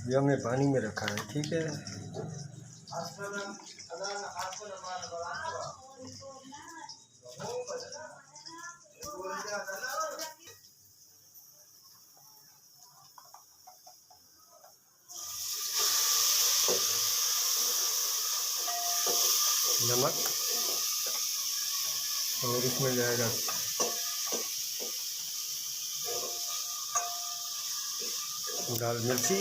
ये हमने पानी में रखा है, ठीक है। नमक और इसमें जाएगा दाल मिर्ची।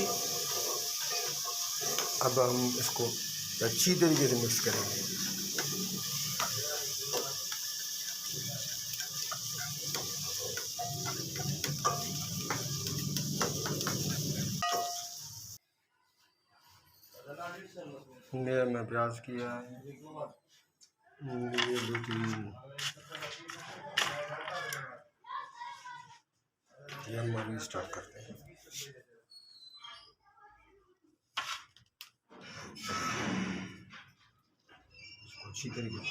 अब हम इसको अच्छी तरीके से मिक्स करेंगे। ये मैं प्याज किया है, ये 2-3 ये हम अभी स्टार्ट करते हैं। इसको अच्छी तरीके से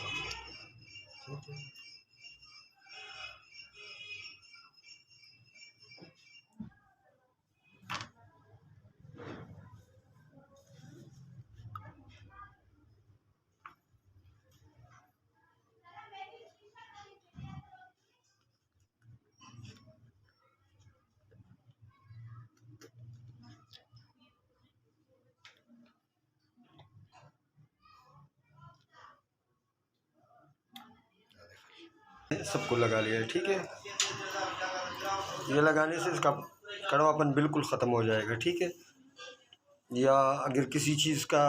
सबको लगा लिया है, ठीक है। ये लगाने से इसका कड़वापन बिल्कुल ख़त्म हो जाएगा, ठीक है। या अगर किसी चीज़ का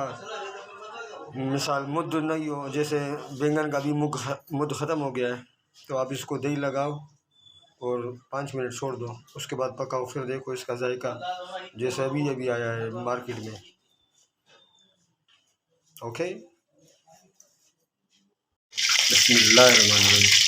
मिसाल मुद्द नहीं हो, जैसे बैंगन का भी मुद्द ख़त्म हो गया है, तो आप इसको दही लगाओ और 5 मिनट छोड़ दो, उसके बाद पकाओ, फिर देखो इसका जायका जैसे अभी आया है मार्केट में। ओके, बिस्मिल्लाहिर्रहमानिर्रहीम।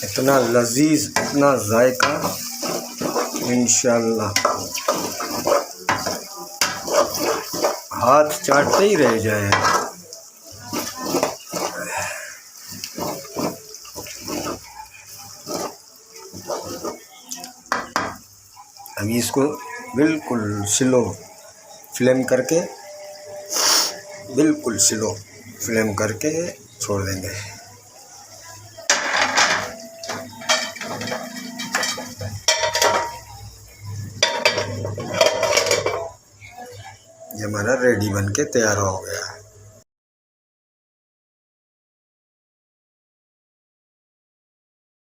इतना लजीज, इतना जायका, इंशाल्लाह हाथ चाटते ही रह जाए। अभी इसको बिल्कुल स्लो फ्लेम करके, बिल्कुल स्लो फ्लेम करके छोड़ देंगे। ये हमारा रेडी बन के तैयार हो गया।